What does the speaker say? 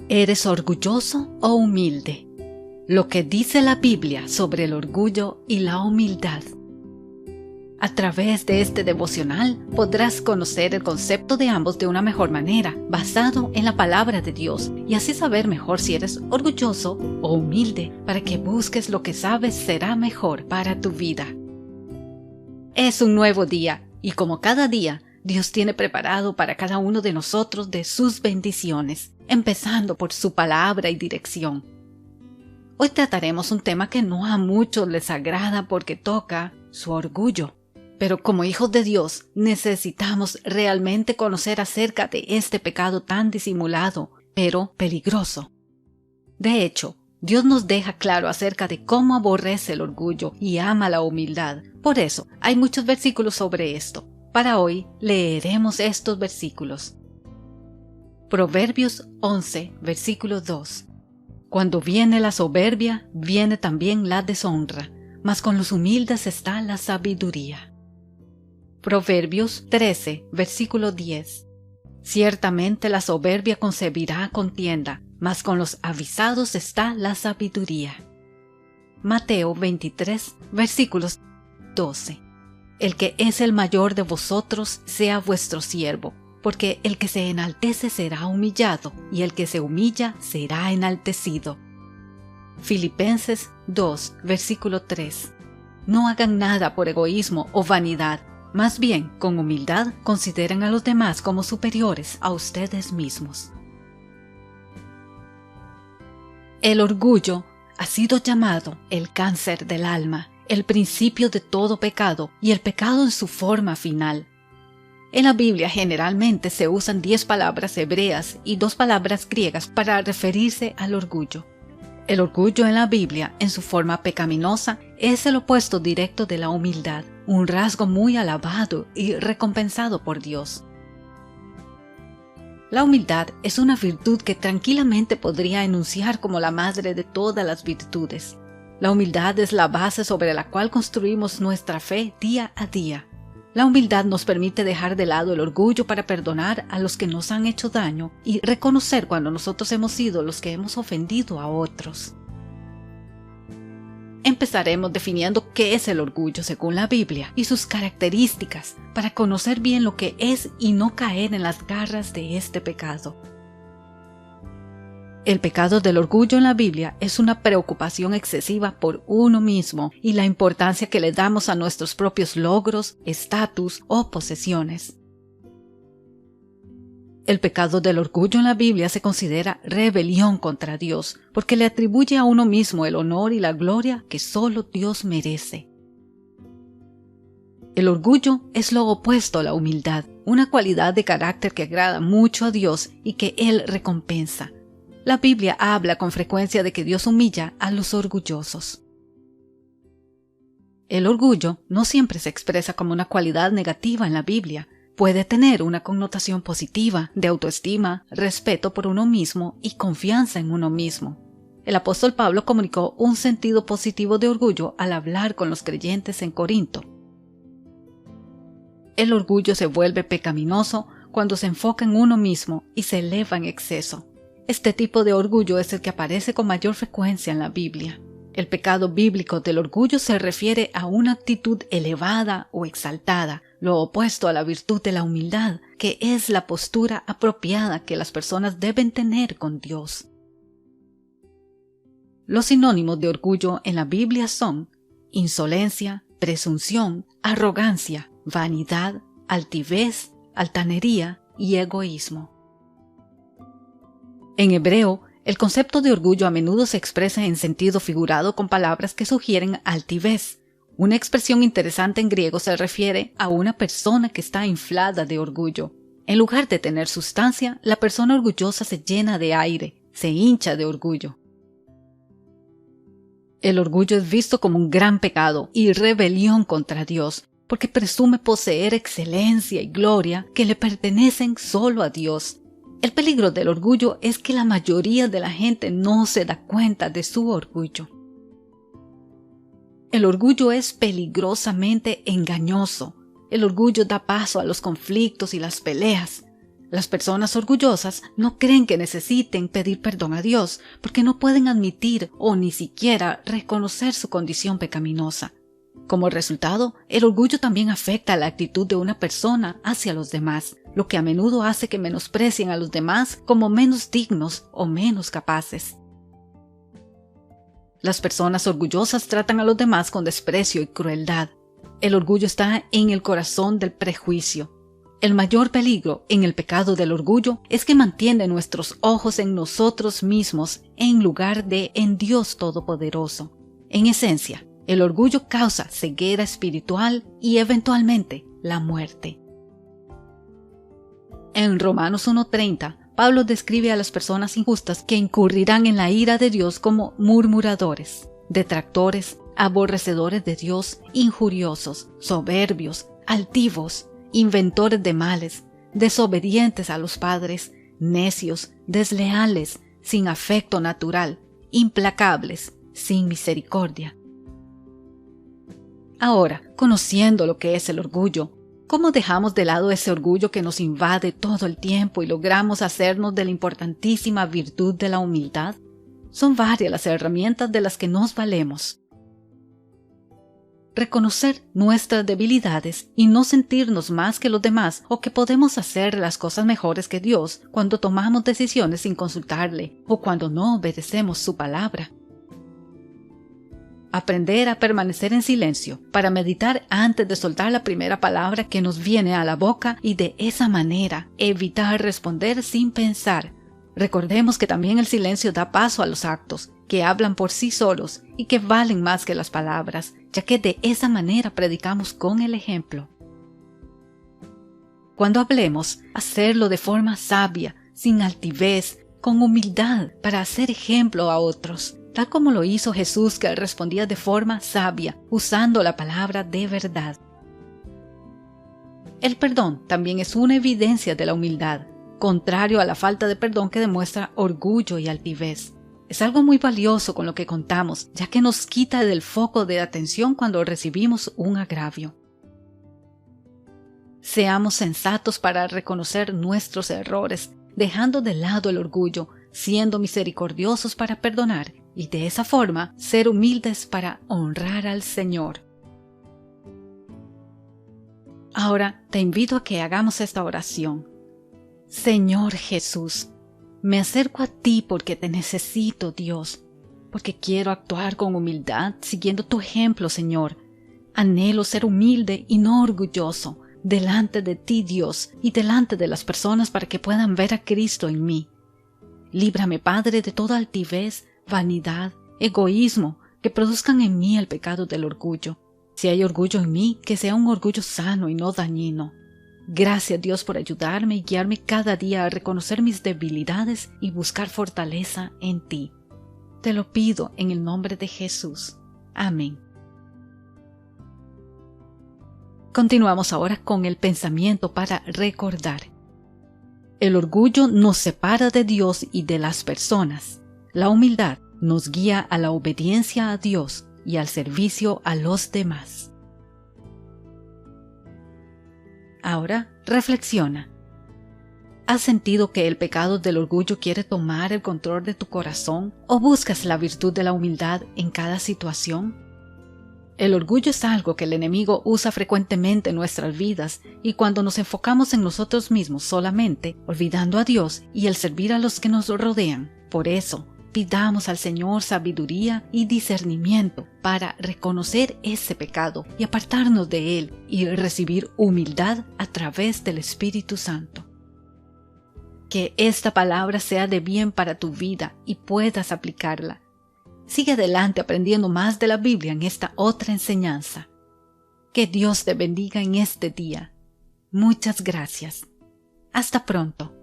¿Eres orgulloso o humilde? Lo que dice la Biblia sobre el orgullo y la humildad. A través de este devocional podrás conocer el concepto de ambos de una mejor manera, basado en la palabra de Dios, y así saber mejor si eres orgulloso o humilde, para que busques lo que sabes será mejor para tu vida. Es un nuevo día, y como cada día, Dios tiene preparado para cada uno de nosotros de sus bendiciones, empezando por su palabra y dirección. Hoy trataremos un tema que no a muchos les agrada porque toca su orgullo. Pero como hijos de Dios necesitamos realmente conocer acerca de este pecado tan disimulado, pero peligroso. De hecho, Dios nos deja claro acerca de cómo aborrece el orgullo y ama la humildad. Por eso, hay muchos versículos sobre esto. Para hoy, leeremos estos versículos. Proverbios 11, versículo 2. Cuando viene la soberbia, viene también la deshonra, mas con los humildes está la sabiduría. Proverbios 13, versículo 10. Ciertamente la soberbia concebirá contienda, mas con los avisados está la sabiduría. Mateo 23, versículos 12. El que es el mayor de vosotros sea vuestro siervo, porque el que se enaltece será humillado, y el que se humilla será enaltecido. Filipenses 2, versículo 3. No hagan nada por egoísmo o vanidad, más bien, con humildad, consideren a los demás como superiores a ustedes mismos. El orgullo ha sido llamado el cáncer del alma, el principio de todo pecado y el pecado en su forma final. En la Biblia generalmente se usan 10 palabras hebreas y 2 palabras griegas para referirse al orgullo. El orgullo en la Biblia, en su forma pecaminosa, es el opuesto directo de la humildad, un rasgo muy alabado y recompensado por Dios. La humildad es una virtud que tranquilamente podría enunciar como la madre de todas las virtudes. La humildad es la base sobre la cual construimos nuestra fe día a día. La humildad nos permite dejar de lado el orgullo para perdonar a los que nos han hecho daño y reconocer cuando nosotros hemos sido los que hemos ofendido a otros. Empezaremos definiendo qué es el orgullo según la Biblia y sus características para conocer bien lo que es y no caer en las garras de este pecado. El pecado del orgullo en la Biblia es una preocupación excesiva por uno mismo y la importancia que le damos a nuestros propios logros, estatus o posesiones. El pecado del orgullo en la Biblia se considera rebelión contra Dios, porque le atribuye a uno mismo el honor y la gloria que solo Dios merece. El orgullo es lo opuesto a la humildad, una cualidad de carácter que agrada mucho a Dios y que Él recompensa. La Biblia habla con frecuencia de que Dios humilla a los orgullosos. El orgullo no siempre se expresa como una cualidad negativa en la Biblia. Puede tener una connotación positiva de autoestima, respeto por uno mismo y confianza en uno mismo. El apóstol Pablo comunicó un sentido positivo de orgullo al hablar con los creyentes en Corinto. El orgullo se vuelve pecaminoso cuando se enfoca en uno mismo y se eleva en exceso. Este tipo de orgullo es el que aparece con mayor frecuencia en la Biblia. El pecado bíblico del orgullo se refiere a una actitud elevada o exaltada, lo opuesto a la virtud de la humildad, que es la postura apropiada que las personas deben tener con Dios. Los sinónimos de orgullo en la Biblia son insolencia, presunción, arrogancia, vanidad, altivez, altanería y egoísmo. En hebreo, el concepto de orgullo a menudo se expresa en sentido figurado con palabras que sugieren altivez. Una expresión interesante en griego se refiere a una persona que está inflada de orgullo. En lugar de tener sustancia, la persona orgullosa se llena de aire, se hincha de orgullo. El orgullo es visto como un gran pecado y rebelión contra Dios, porque presume poseer excelencia y gloria que le pertenecen solo a Dios. El peligro del orgullo es que la mayoría de la gente no se da cuenta de su orgullo. El orgullo es peligrosamente engañoso. El orgullo da paso a los conflictos y las peleas. Las personas orgullosas no creen que necesiten pedir perdón a Dios porque no pueden admitir o ni siquiera reconocer su condición pecaminosa. Como resultado, el orgullo también afecta la actitud de una persona hacia los demás, lo que a menudo hace que menosprecien a los demás como menos dignos o menos capaces. Las personas orgullosas tratan a los demás con desprecio y crueldad. El orgullo está en el corazón del prejuicio. El mayor peligro en el pecado del orgullo es que mantiene nuestros ojos en nosotros mismos en lugar de en Dios Todopoderoso. En esencia, el orgullo causa ceguera espiritual y eventualmente la muerte. En Romanos 1:30, Pablo describe a las personas injustas que incurrirán en la ira de Dios como murmuradores, detractores, aborrecedores de Dios, injuriosos, soberbios, altivos, inventores de males, desobedientes a los padres, necios, desleales, sin afecto natural, implacables, sin misericordia. Ahora, conociendo lo que es el orgullo, ¿cómo dejamos de lado ese orgullo que nos invade todo el tiempo y logramos hacernos de la importantísima virtud de la humildad? Son varias las herramientas de las que nos valemos. Reconocer nuestras debilidades y no sentirnos más que los demás o que podemos hacer las cosas mejores que Dios cuando tomamos decisiones sin consultarle o cuando no obedecemos su palabra. Aprender a permanecer en silencio para meditar antes de soltar la primera palabra que nos viene a la boca y de esa manera evitar responder sin pensar. Recordemos que también el silencio da paso a los actos, que hablan por sí solos y que valen más que las palabras, ya que de esa manera predicamos con el ejemplo. Cuando hablemos, hacerlo de forma sabia, sin altivez, con humildad, para hacer ejemplo a otros, tal como lo hizo Jesús, que respondía de forma sabia, usando la palabra de verdad. El perdón también es una evidencia de la humildad, contrario a la falta de perdón que demuestra orgullo y altivez. Es algo muy valioso con lo que contamos, ya que nos quita del foco de atención cuando recibimos un agravio. Seamos sensatos para reconocer nuestros errores, dejando de lado el orgullo, siendo misericordiosos para perdonar y de esa forma ser humildes para honrar al Señor. Ahora te invito a que hagamos esta oración. Señor Jesús, me acerco a ti porque te necesito, Dios, porque quiero actuar con humildad siguiendo tu ejemplo, Señor. Anhelo ser humilde y no orgulloso delante de ti, Dios, y delante de las personas para que puedan ver a Cristo en mí. Líbrame, Padre, de toda altivez, vanidad, egoísmo, que produzcan en mí el pecado del orgullo. Si hay orgullo en mí, que sea un orgullo sano y no dañino. Gracias, Dios, por ayudarme y guiarme cada día a reconocer mis debilidades y buscar fortaleza en ti. Te lo pido en el nombre de Jesús. Amén. Continuamos ahora con el pensamiento para recordar. El orgullo nos separa de Dios y de las personas. La humildad nos guía a la obediencia a Dios y al servicio a los demás. Ahora reflexiona. ¿Has sentido que el pecado del orgullo quiere tomar el control de tu corazón o buscas la virtud de la humildad en cada situación? El orgullo es algo que el enemigo usa frecuentemente en nuestras vidas y cuando nos enfocamos en nosotros mismos solamente, olvidando a Dios y el servir a los que nos rodean. Por eso, pidamos al Señor sabiduría y discernimiento para reconocer ese pecado y apartarnos de él y recibir humildad a través del Espíritu Santo. Que esta palabra sea de bien para tu vida y puedas aplicarla. Sigue adelante aprendiendo más de la Biblia en esta otra enseñanza. Que Dios te bendiga en este día. Muchas gracias. Hasta pronto.